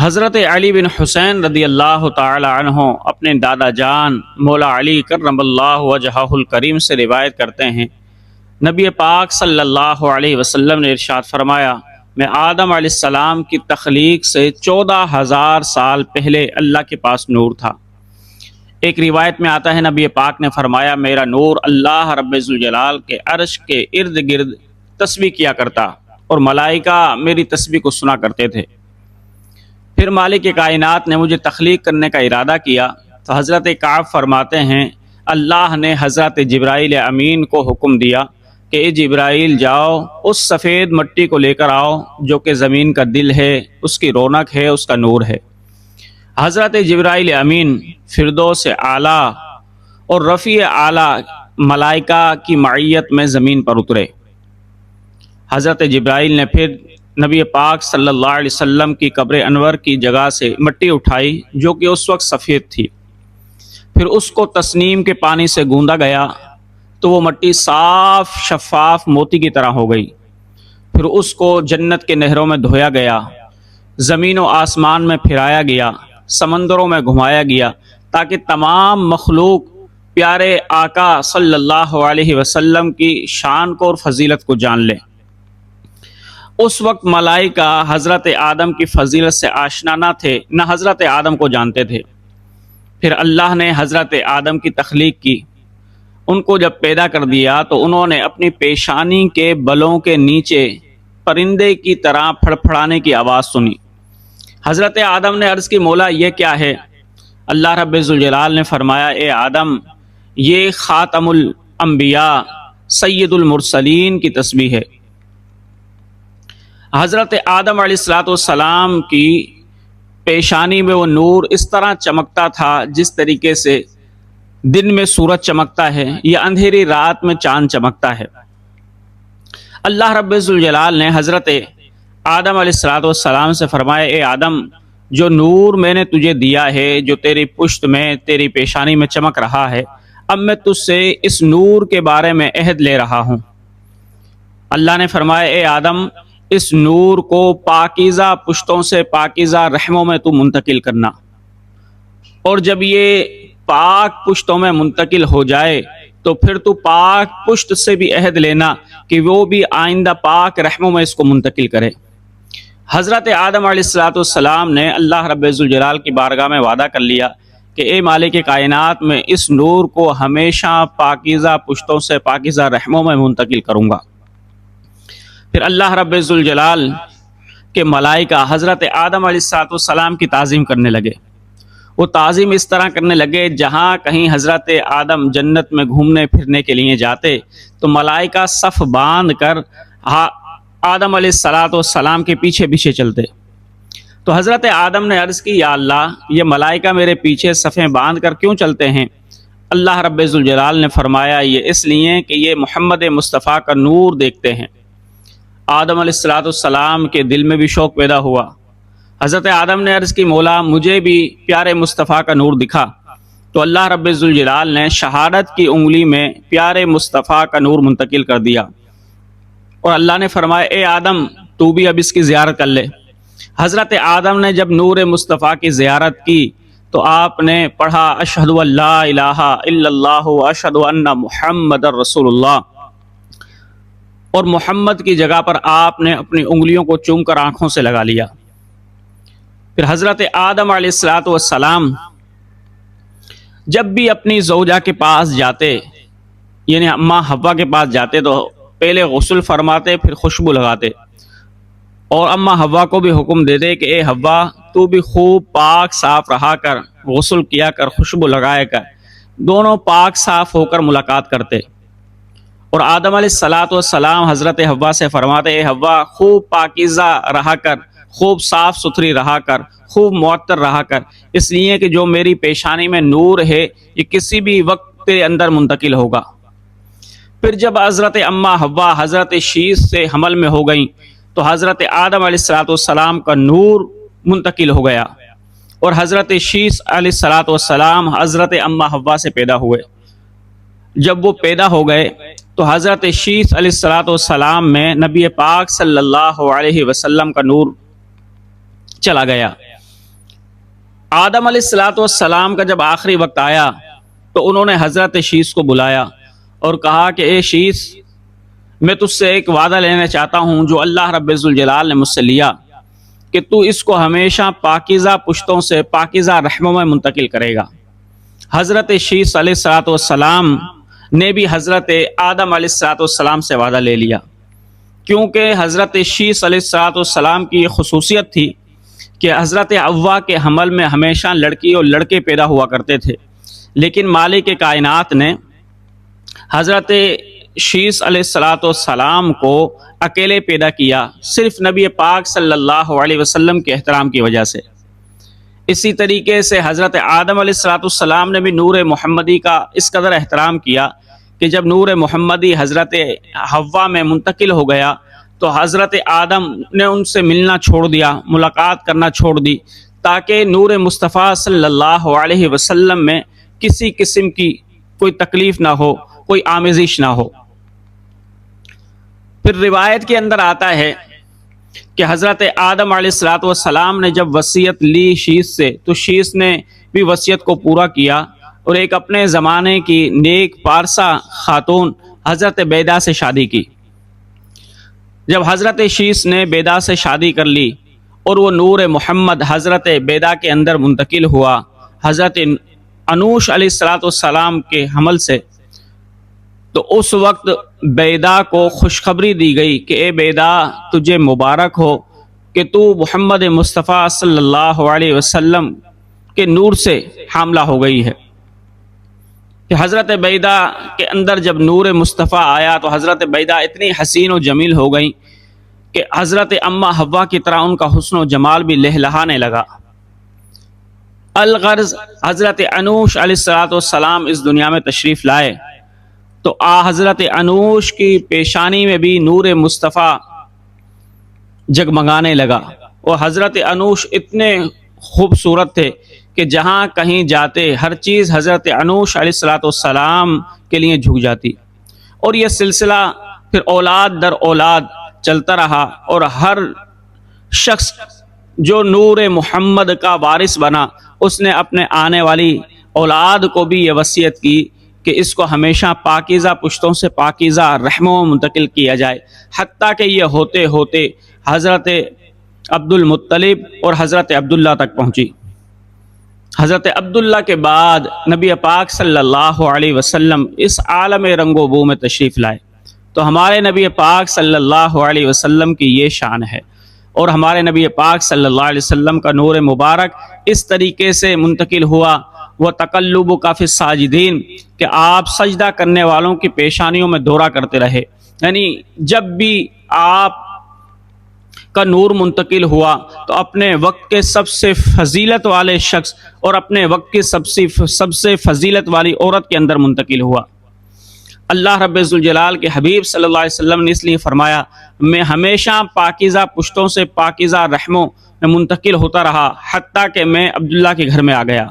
حضرت علی بن حسین رضی اللہ تعالی عنہ اپنے دادا جان مولا علی کرم اللہ وجہہ الکریم سے روایت کرتے ہیں، نبی پاک صلی اللہ علیہ وسلم نے ارشاد فرمایا، میں آدم علیہ السلام کی تخلیق سے 14,000 سال پہلے اللہ کے پاس نور تھا۔ ایک روایت میں آتا ہے نبی پاک نے فرمایا، میرا نور اللہ رب ذوالجلال کے عرش کے ارد گرد تسبیح کیا کرتا اور ملائکہ میری تسبیح کو سنا کرتے تھے۔ پھر مالک کائنات نے مجھے تخلیق کرنے کا ارادہ کیا تو حضرت کعب فرماتے ہیں، اللہ نے حضرت جبرائیل امین کو حکم دیا کہ اے جبرائیل جاؤ اس سفید مٹی کو لے کر آؤ جو کہ زمین کا دل ہے، اس کی رونق ہے، اس کا نور ہے۔ حضرت جبرائیل امین فردوس اعلیٰ اور رفیع اعلیٰ ملائکہ کی معیت میں زمین پر اترے۔ حضرت جبرائیل نے پھر نبی پاک صلی اللہ علیہ وسلم کی قبر انور کی جگہ سے مٹی اٹھائی جو کہ اس وقت سفید تھی، پھر اس کو تسنیم کے پانی سے گوندا گیا تو وہ مٹی صاف شفاف موتی کی طرح ہو گئی۔ پھر اس کو جنت کے نہروں میں دھویا گیا، زمین و آسمان میں پھرایا گیا، سمندروں میں گھمایا گیا تاکہ تمام مخلوق پیارے آقا صلی اللہ علیہ وسلم کی شان کو اور فضیلت کو جان لے۔ اس وقت ملائکہ حضرت آدم کی فضیلت سے آشنا نہ تھے، نہ حضرت آدم کو جانتے تھے۔ پھر اللہ نے حضرت آدم کی تخلیق کی، ان کو جب پیدا کر دیا تو انہوں نے اپنی پیشانی کے بلوں کے نیچے پرندے کی طرح پھڑپھڑانے کی آواز سنی۔ حضرت آدم نے عرض کی، مولا یہ کیا ہے؟ اللہ رب ذوالجلال نے فرمایا، اے آدم یہ خاتم الانبیاء سید المرسلین کی تسبیح ہے۔ حضرت آدم علیہ السلام کی پیشانی میں وہ نور اس طرح چمکتا تھا جس طریقے سے دن میں سورج چمکتا ہے یا اندھیری رات میں چاند چمکتا ہے۔ اللہ رب ذوالجلال نے حضرت آدم علیہ السلام سے فرمایا، اے آدم جو نور میں نے تجھے دیا ہے، جو تیری پشت میں تیری پیشانی میں چمک رہا ہے، اب میں تجھ سے اس نور کے بارے میں عہد لے رہا ہوں۔ اللہ نے فرمایا، اے آدم اس نور کو پاکیزہ پشتوں سے پاکیزہ رحموں میں تو منتقل کرنا، اور جب یہ پاک پشتوں میں منتقل ہو جائے تو پھر تو پاک پشت سے بھی عہد لینا کہ وہ بھی آئندہ پاک رحموں میں اس کو منتقل کرے۔ حضرت آدم علیہ السلام نے اللہ رب ذوالجلال کی بارگاہ میں وعدہ کر لیا کہ اے مالک کائنات میں اس نور کو ہمیشہ پاکیزہ پشتوں سے پاکیزہ رحموں میں منتقل کروں گا۔ پھر اللہ رب ذوالجلال کے ملائکہ حضرت آدم علیہ السلام کی تعظیم کرنے لگے۔ وہ تعظیم اس طرح کرنے لگے، جہاں کہیں حضرت آدم جنت میں گھومنے پھرنے کے لیے جاتے تو ملائکہ صف باندھ کر آدم علیہ السلام کے پیچھے پیچھے چلتے۔ تو حضرت آدم نے عرض کی، یا اللہ یہ ملائکہ میرے پیچھے صفیں باندھ کر کیوں چلتے ہیں؟ اللہ رب ذوالجلال نے فرمایا، یہ اس لیے کہ یہ محمد مصطفیٰ کا نور دیکھتے ہیں۔ آدم علیہ السلام کے دل میں بھی شوق پیدا ہوا۔ حضرت آدم نے عرض کی، مولا مجھے بھی پیارے مصطفیٰ کا نور دکھا۔ تو اللہ رب ذوالجلال نے شہادت کی انگلی میں پیارے مصطفیٰ کا نور منتقل کر دیا، اور اللہ نے فرمایا، اے آدم تو بھی اب اس کی زیارت کر لے۔ حضرت آدم نے جب نور مصطفیٰ کی زیارت کی تو آپ نے پڑھا، اشہد ان لا الہ الا اللہ اشہد ان محمد رسول اللہ، اور محمد کی جگہ پر آپ نے اپنی انگلیوں کو چوم کر آنکھوں سے لگا لیا۔ پھر حضرت آدم علیہ السلام جب بھی اپنی زوجہ کے پاس جاتے، یعنی اماں حوا کے پاس جاتے، تو پہلے غسل فرماتے پھر خوشبو لگاتے، اور اماں حوا کو بھی حکم دیتے کہ اے حوا تو بھی خوب پاک صاف رہا کر، غسل کیا کر، خوشبو لگایا کر۔ دونوں پاک صاف ہو کر ملاقات کرتے، اور آدم علیہ السلام حضرت حوا سے فرماتے، اے حوا خوب پاکیزہ رہا کر، خوب صاف ستھری رہا کر، خوب معطر رہا کر، اس لیے کہ جو میری پیشانی میں نور ہے یہ کسی بھی وقت تیرے اندر منتقل ہوگا۔ پھر جب حضرت اماں حوا حضرت شیش سے حمل میں ہو گئیں تو حضرت آدم علیہ السلام کا نور منتقل ہو گیا، اور حضرت شیش علیہ السلام حضرت اماں حوا سے پیدا ہوئے۔ جب وہ پیدا ہو گئے تو حضرت شیش علیہ السلام میں نبی پاک صلی اللہ علیہ وسلم کا نور چلا گیا، آدم علیہ الصلوۃ والسلام کا جب آخری وقت آیا تو انہوں نے حضرت شیس کو بلایا اور کہا کہ اے شیس، میں تجھ سے ایک وعدہ لینا چاہتا ہوں جو اللہ رب ذوالجلال نے مجھ سے لیا، کہ تو اس کو ہمیشہ پاکیزہ پشتوں سے پاکیزہ رحموں میں منتقل کرے گا۔ حضرت شیس علیہ الصلوۃ والسلام نے بھی حضرت آدم علیہ الصلوۃ والسلام سے وعدہ لے لیا، کیونکہ حضرت شیس علیہ الصلوۃ والسلام کی یہ خصوصیت تھی کہ حضرت حوا کے حمل میں ہمیشہ لڑکی اور لڑکے پیدا ہوا کرتے تھے، لیکن مالک کائنات نے حضرت شیس علیہ الصلوۃ والسلام کو اکیلے پیدا کیا، صرف نبی پاک صلی اللہ علیہ وسلم کے احترام کی وجہ سے۔ اسی طریقے سے حضرت آدم علیہ الصلوۃ والسلام نے بھی نور محمدی کا اس قدر احترام کیا کہ جب نور محمدی حضرت حوا میں منتقل ہو گیا تو حضرت آدم نے ان سے ملنا چھوڑ دیا، ملاقات کرنا چھوڑ دی، تاکہ نور مصطفیٰ صلی اللہ علیہ وسلم میں کسی قسم کی کوئی تکلیف نہ ہو، کوئی آمیزش نہ ہو۔ پھر روایت کے اندر آتا ہے کہ حضرت آدم علیہ الصلوۃ والسلام نے جب وصیت لی شیس سے تو شیس نے بھی وصیت کو پورا کیا اور ایک اپنے زمانے کی نیک پارسا خاتون حضرت بیدا سے شادی کی۔ جب حضرت شیس نے بیدا سے شادی کر لی اور وہ نور محمد حضرت بیدا کے اندر منتقل ہوا حضرت انوش علیہ الصلوۃ والسلام کے حمل سے، تو اس وقت بیدا کو خوشخبری دی گئی کہ اے بیدا، تجھے مبارک ہو کہ تو محمد مصطفیٰ صلی اللہ علیہ وسلم کے نور سے حاملہ ہو گئی ہے۔ کہ حضرت بیدا کے اندر جب نور مصطفیٰ آیا تو حضرت بیدا اتنی حسین و جمیل ہو گئیں کہ حضرت اماں حوا کی طرح ان کا حسن و جمال بھی لہلہانے لگا۔ الغرض حضرت انوش علیہ الصلوۃ والسلام اس دنیا میں تشریف لائے تو حضرت انوش کی پیشانی میں بھی نور مصطفیٰ جگمگانے لگا، اور حضرت انوش اتنے خوبصورت تھے کہ جہاں کہیں جاتے ہر چیز حضرت انوش علیہ الصلوۃ والسلام کے لیے جھک جاتی، اور یہ سلسلہ پھر اولاد در اولاد چلتا رہا، اور ہر شخص جو نور محمد کا وارث بنا اس نے اپنے آنے والی اولاد کو بھی یہ وصیت کی کہ اس کو ہمیشہ پاکیزہ پشتوں سے پاکیزہ رحموں میں منتقل کیا جائے، حتیٰ کہ یہ ہوتے ہوتے حضرت عبد المطلب اور حضرت عبداللہ تک پہنچی۔ حضرت عبداللہ کے بعد نبی پاک صلی اللہ علیہ وسلم اس عالم رنگ و بو میں تشریف لائے، تو ہمارے نبی پاک صلی اللہ علیہ وسلم کی یہ شان ہے، اور ہمارے نبی پاک صلی اللہ علیہ وسلم کا نور مبارک اس طریقے سے منتقل ہوا، وہ تقلب کافی الساجدین، کہ آپ سجدہ کرنے والوں کی پیشانیوں میں دورہ کرتے رہے، یعنی جب بھی آپ کا نور منتقل ہوا تو اپنے وقت کے سب سے فضیلت والے شخص اور اپنے وقت کی سب سے فضیلت والی عورت کے اندر منتقل ہوا۔ اللہ رب ذوالجلال کے حبیب صلی اللہ علیہ وسلم نے اس لیے فرمایا، میں ہمیشہ پاکیزہ پشتوں سے پاکیزہ رحموں میں منتقل ہوتا رہا حتیٰ کہ میں عبداللہ کے گھر میں آ گیا۔